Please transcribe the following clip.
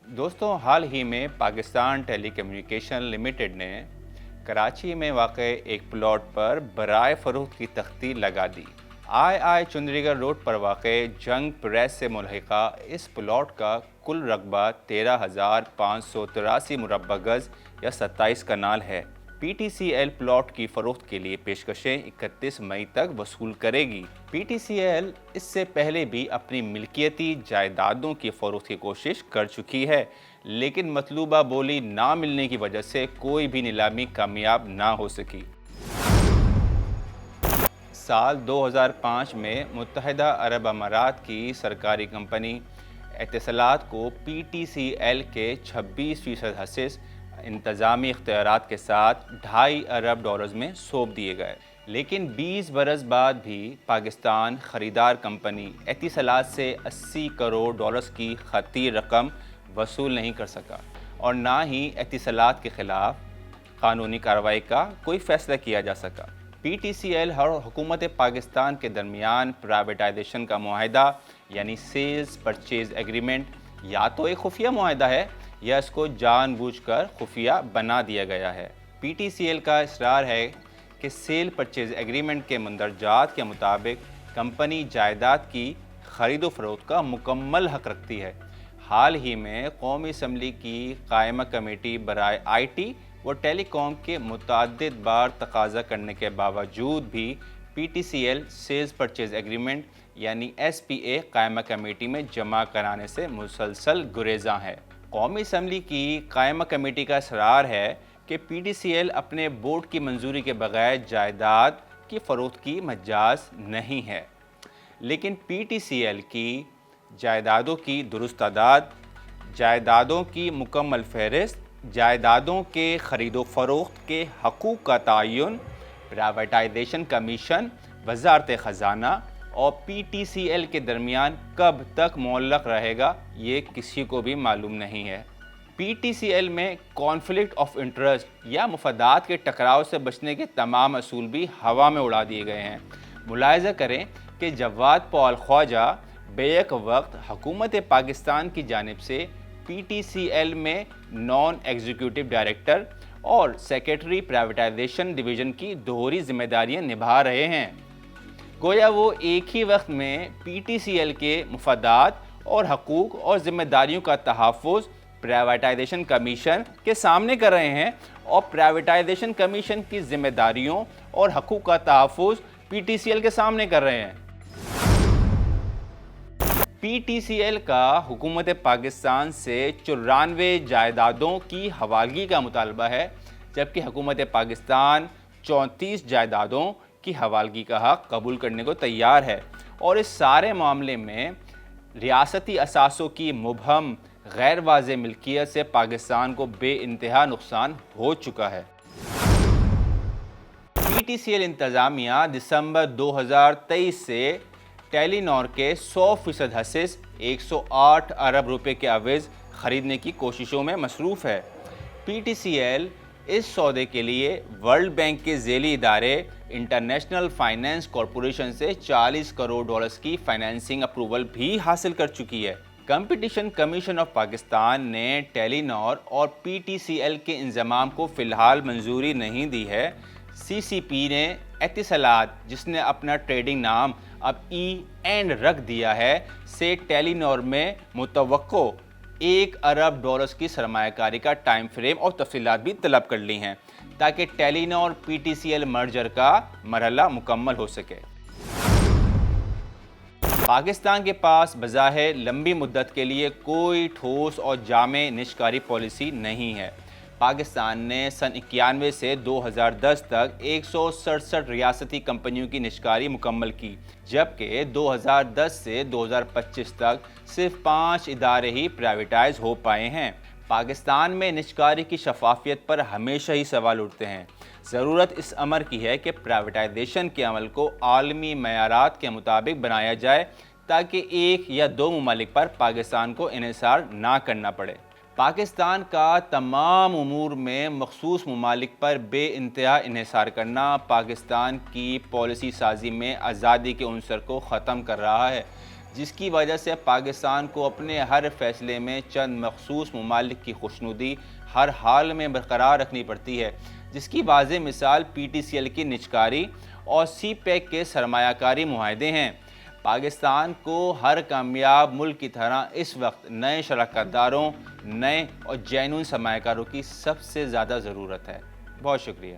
دوستوں، حال ہی میں پاکستان ٹیلی کمیونیکیشن لمیٹڈ نے کراچی میں واقع ایک پلاٹ پر برائے فروخت کی تختی لگا دی۔ آئی چندری گڑھ روڈ پر واقع جنگ پریس سے ملحقہ اس پلاٹ کا کل رقبہ 13,583 مربع گز یا 27 کنال ہے۔ P T C L plot کی فروخت کے لیے پیشکشیں 31 مئی تک وصول کرے گی۔ پی ٹی سی ایل اس سے پہلے بھی اپنی ملکیتی جائیدادوں کی فروخت کی کوشش کر چکی ہے، لیکن مطلوبہ بولی نہ ملنے کی وجہ سے کوئی بھی نیلامی کامیاب نہ ہو سکی۔ سال 2005 میں متحدہ عرب امارات کی سرکاری کمپنی اتصالات کو پی ٹی سی ایل کے 26% حصص انتظامی اختیارات کے ساتھ $2.5 ارب میں سونپ دیے گئے، لیکن 20 برس بعد بھی پاکستان خریدار کمپنی اتصالات سے $80 کروڑ کی خطی رقم وصول نہیں کر سکا، اور نہ ہی اتصالات کے خلاف قانونی کارروائی کا کوئی فیصلہ کیا جا سکا۔ پی ٹی سی ایل اور حکومت پاکستان کے درمیان پرائیویٹائزیشن کا معاہدہ یعنی سیلز پرچیز ایگریمنٹ یا تو ایک خفیہ معاہدہ ہے یا اس کو جان بوجھ کر خفیہ بنا دیا گیا ہے۔ پی ٹی سی ایل کا اصرار ہے کہ سیل پرچیز ایگریمنٹ کے مندرجات کے مطابق کمپنی جائیداد کی خرید و فروخت کا مکمل حق رکھتی ہے۔ حال ہی میں قومی اسمبلی کی قائمہ کمیٹی برائے آئی ٹی و ٹیلی کام کے متعدد بار تقاضا کرنے کے باوجود بھی P T C L sales purchase agreement یعنی ایس پی اے قائمہ کمیٹی میں جمع کرانے سے مسلسل گریزاں ہے۔ قومی اسمبلی کی قائمہ کمیٹی کا اصرار ہے کہ پی ٹی سی ایل اپنے بورڈ کی منظوری کے بغیر جائیداد کی فروخت کی مجاز نہیں ہے، لیکن پی ٹی سی ایل کی جائیدادوں کی درست تعداد، جائیدادوں کی مکمل فہرست، جائیدادوں کے خرید و فروخت کے حقوق کا تعین، پرائیویٹائزیشن کمیشن، وزارت خزانہ اور پی ٹی سی ایل کے درمیان کب تک معلق رہے گا، یہ کسی کو بھی معلوم نہیں ہے۔ پی ٹی سی ایل میں کانفلکٹ آف انٹرسٹ یا مفادات کے ٹکراؤ سے بچنے کے تمام اصول بھی ہوا میں اڑا دیے گئے ہیں۔ ملاحظہ کریں کہ جواد پال خواجہ بیک وقت حکومت پاکستان کی جانب سے پی ٹی سی ایل میں نان ایگزیکٹو ڈائریکٹر اور سیکریٹری پرائیویٹائزیشن ڈویژن کی دوہری ذمہ داریاں نبھا رہے ہیں۔ گویا وہ ایک ہی وقت میں پی ٹی سی ایل کے مفادات اور حقوق اور ذمہ داریوں کا تحفظ پرائیویٹائزیشن کمیشن کے سامنے کر رہے ہیں اور پرائیویٹائزیشن کمیشن کی ذمہ داریوں اور حقوق کا تحفظ پی ٹی سی ایل کے سامنے کر رہے ہیں۔ پی ٹی سی ایل کا حکومت پاکستان سے 94 جائیدادوں کی حوالگی کا مطالبہ ہے، جبکہ حکومت پاکستان 34 جائیدادوں کی حوالگی کا حق قبول کرنے کو تیار ہے، اور اس سارے معاملے میں ریاستی اثاثوں کی مبہم غیر واضح ملکیت سے پاکستان کو بے انتہا نقصان ہو چکا ہے۔ پی ٹی سی ایل انتظامیہ دسمبر 2023 سے ٹیلی نار کے 100% حصص 108 ارب روپے کے عوض خریدنے کی کوششوں میں مصروف ہے۔ پی ٹی سی ایل اس سودے کے لیے ورلڈ بینک کے ذیلی ادارے انٹرنیشنل فائنانس کارپوریشن سے $40 کروڑ کی فائنینسنگ اپروول بھی حاصل کر چکی ہے۔ کمپٹیشن کمیشن آف پاکستان نے ٹیلی نار اور پی ٹی سی ایل کے انضمام کو فی الحال منظوری نہیں دی ہے۔ سی سی پی نے اتصالات، جس نے اپنا ٹریڈنگ نام اب ای اینڈ رکھ دیا ہے، سے ٹیلی نار میں متوقع $1 ارب کی سرمایہ کاری کا ٹائم فریم اور تفصیلات بھی طلب کر لی ہیں تاکہ Telenor P T C L merger کا مرحلہ مکمل ہو سکے۔ پاکستان کے پاس بظاہر لمبی مدت کے لیے کوئی ٹھوس اور جامع نجکاری پالیسی نہیں ہے۔ پاکستان نے سن 91 سے 2010 تک 167 ریاستی کمپنیوں کی نجکاری مکمل کی، جبکہ 2010 سے 2025 تک صرف 5 ادارے ہی پرائیویٹائز ہو پائے ہیں۔ پاکستان میں نجکاری کی شفافیت پر ہمیشہ ہی سوال اٹھتے ہیں۔ ضرورت اس امر کی ہے کہ پرائیویٹائزیشن کے عمل کو عالمی معیارات کے مطابق بنایا جائے تاکہ ایک یا دو ممالک پر پاکستان کو انحصار نہ کرنا پڑے۔ پاکستان کا تمام امور میں مخصوص ممالک پر بے انتہا انحصار کرنا پاکستان کی پالیسی سازی میں آزادی کے عنصر کو ختم کر رہا ہے، جس کی وجہ سے پاکستان کو اپنے ہر فیصلے میں چند مخصوص ممالک کی خوشنودی ہر حال میں برقرار رکھنی پڑتی ہے، جس کی واضح مثال پی ٹی سی ایل کی نجکاری اور سی پیک کے سرمایہ کاری معاہدے ہیں۔ پاکستان کو ہر کامیاب ملک کی طرح اس وقت نئے شراکت داروں، نئے اور جینون سرمایہ کاروں کی سب سے زیادہ ضرورت ہے۔ بہت شکریہ۔